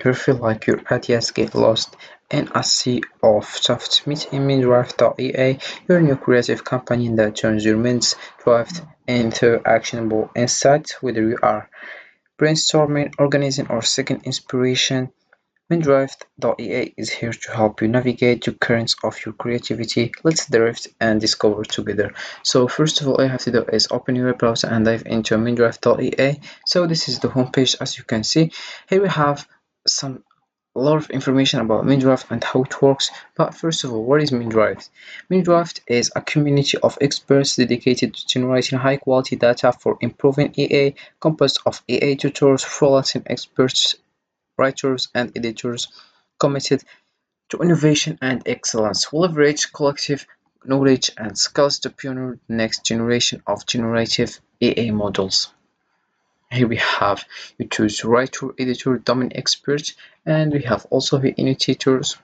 You feel like your ideas get lost in a sea of soft meat in Mindrift.ea, your new creative companion that turns your mind's drift into actionable insights. Whether you are brainstorming, organizing, or seeking inspiration, Mindrift.ea is here to help you navigate the currents of your creativity. Let's drift and discover together. So first of all, all you have to do is open your browser and dive into Mindrift.ea. So this is the homepage. As you can see, here we have some a lot of information about Mindrift and how it works. But first of all, what is Mindrift? Mindrift is a community of experts dedicated to generating high quality data for improving EA, composed of EA tutors, freelancing experts, writers, and editors committed to innovation and excellence. We leverage collective knowledge and skills to pioneer the next generation of generative AI models. Here we have you choose writer, editor, domain expert, and we have also the annotators.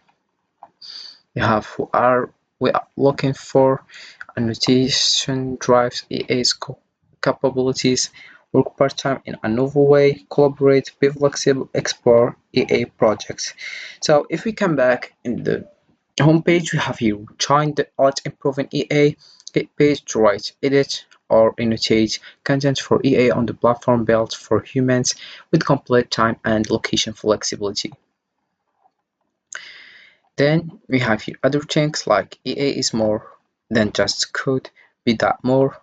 We have who are we are looking for annotation drives AA's capabilities, work part-time in a novel way, collaborate, be flexible, explore AA projects. So if we come back in the homepage, we have here join the art improving EA, get paid to write, edit, or annotate content for EA on the platform built for humans with complete time and location flexibility. Then we have here other things like EA is more than just code, be that more.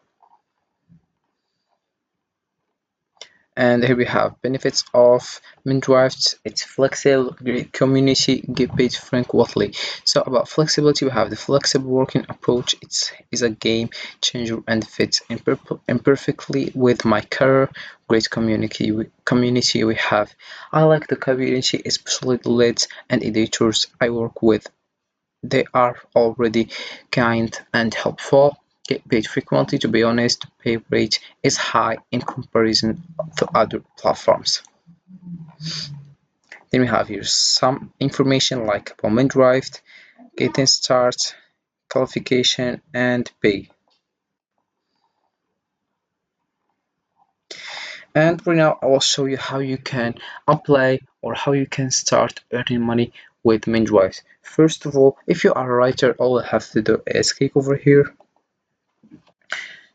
And here we have benefits of Mindrift. It's flexible, great community, get paid frequently. So about flexibility, we have the flexible working approach. It is a game changer and fits imperfectly with my career. Great community we have. I like the community, especially the leads and editors I work with. They are already kind and helpful. Get paid frequently. To be honest, the pay rate is high in comparison to other platforms. Then we have here some information like about Mindrift, getting started, qualification, and pay. And right now I will show you how you can apply or how you can start earning money with Mindrift. First of all, if you are a writer, all you have to do is click over here.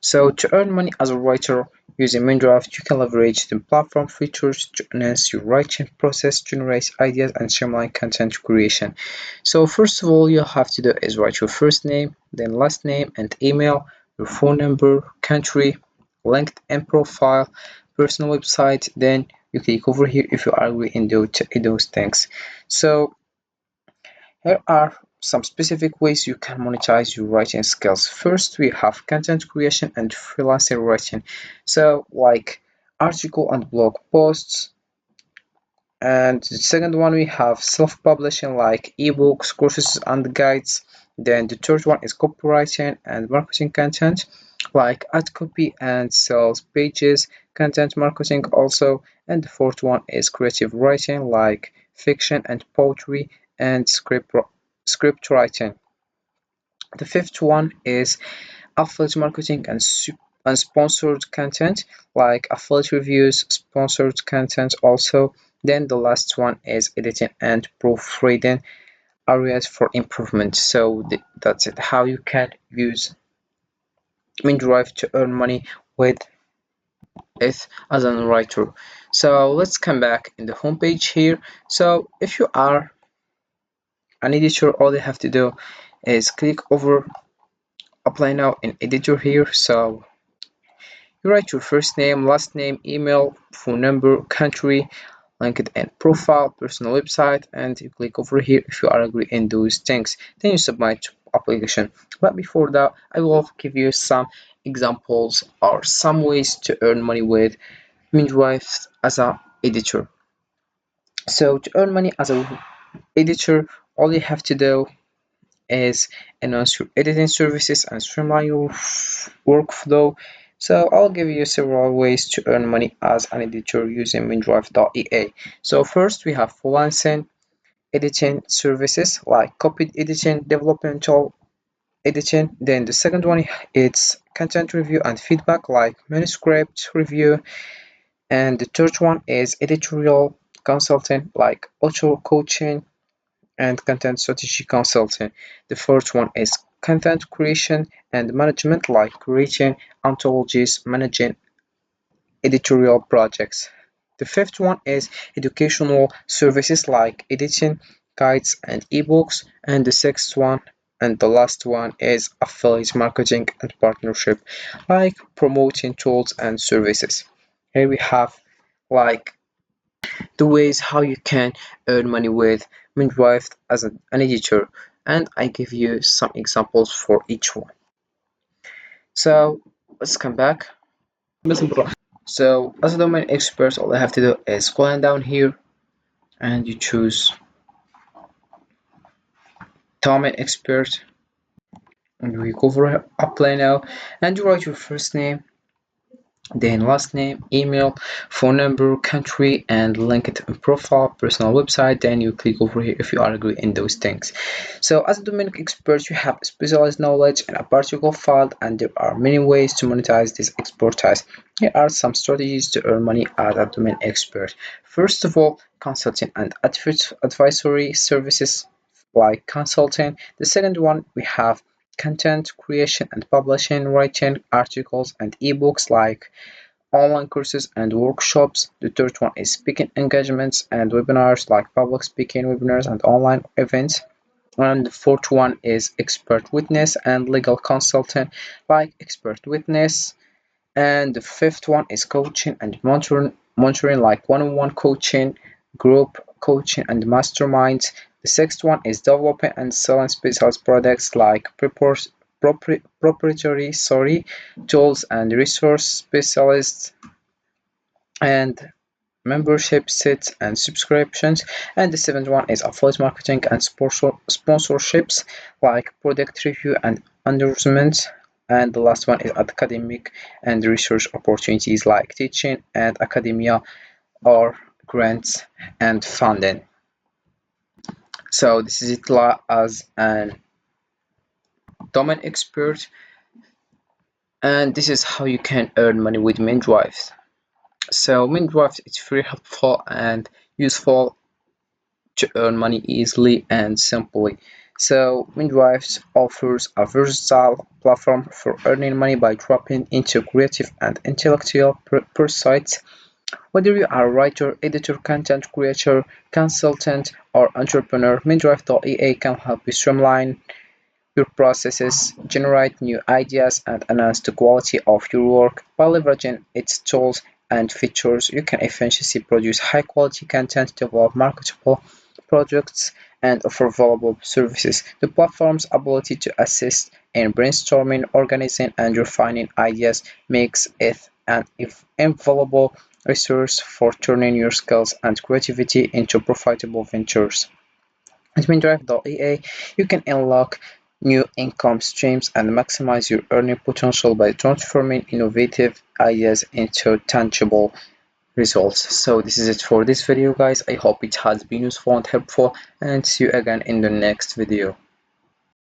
So to earn money as a writer using Mindrift, you can leverage the platform features to enhance your writing process, generate ideas, and streamline content creation. So first of all, you have to do is write your first name, then last name and email, your phone number, country, LinkedIn profile, personal website. Then you click over here if you agree in those things. So here are some specific ways you can monetize your writing skills. First, we have content creation and freelancer writing. So, like article and blog posts. And the second one, we have self-publishing like ebooks, courses, and guides. Then the third one is copywriting and marketing content like ad copy and sales pages, content marketing also. And the fourth one is creative writing like fiction and poetry and script writing. The fifth one is affiliate marketing and sponsored content like affiliate reviews, sponsored content also. Then the last one is editing and proofreading areas for improvement. So that's it, how you can use Mindrift to earn money with it as a writer. So let's come back in the homepage here. So if you are an editor, all you have to do is click over apply now in editor here. So you write your first name, last name, email, phone number, country, LinkedIn profile, personal website, and you click over here if you are agree in those things. Then you submit application. But before that, I will give you some examples or some ways to earn money with Mindrift as a editor. So to earn money as a editor, all you have to do is enhance your editing services and streamline your workflow. So I'll give you several ways to earn money as an editor using Mindrift.ea. So first we have freelancing editing services like copy editing, developmental editing. Then the second one is content review and feedback like manuscript review. And the third one is editorial consulting like author coaching and content strategy consulting. The fourth one is content creation and management like creating anthologies, managing editorial projects. The fifth one is educational services like editing, guides, and ebooks. And the sixth one and the last one is affiliate marketing and partnership, like promoting tools and services. Here we have like the ways how you can earn money with Mindrift as an editor, and I give you some examples for each one. So let's come back. So as a domain expert, all I have to do is scroll down here and you choose domain expert and we go for apply now and you write your first name, then last name, email, phone number, country, and LinkedIn profile, personal website. Then you click over here if you are agree in those things. So as a domain expert, you have specialized knowledge in a particular field, and there are many ways to monetize this expertise. Here are some strategies to earn money as a domain expert. First of all, consulting and advisory services like consulting. The second one, we have content creation and publishing, writing articles and ebooks like online courses and workshops. The third one is speaking engagements and webinars like public speaking webinars and online events. And the fourth one is expert witness and legal consulting like expert witness. And the fifth one is coaching and monitoring like one-on-one coaching, group coaching, and masterminds. The sixth one is developing and selling specialized products like proprietary tools and resource specialists and membership sets and subscriptions. And the seventh one is affiliate marketing and sponsorships like product review and endorsements. And the last one is academic and research opportunities like teaching and academia or grants and funding. So this is it as an domain expert, and this is how you can earn money with Mindrift. So Mindrift is very helpful and useful to earn money easily and simply. So Mindrift offers a versatile platform for earning money by dropping into creative and intellectual pursuits. Whether you are a writer, editor, content creator, consultant, or entrepreneur, Mindrift.ea can help you streamline your processes, generate new ideas, and enhance the quality of your work. By leveraging its tools and features, you can efficiently produce high-quality content, develop marketable products, and offer valuable services. The platform's ability to assist in brainstorming, organizing, and refining ideas makes it an invaluable resource for turning your skills and creativity into profitable ventures. At Mindrift.ea, you can unlock new income streams and maximize your earning potential by transforming innovative ideas into tangible results. So this is it for this video, guys. I hope it has been useful and helpful, and see you again in the next video.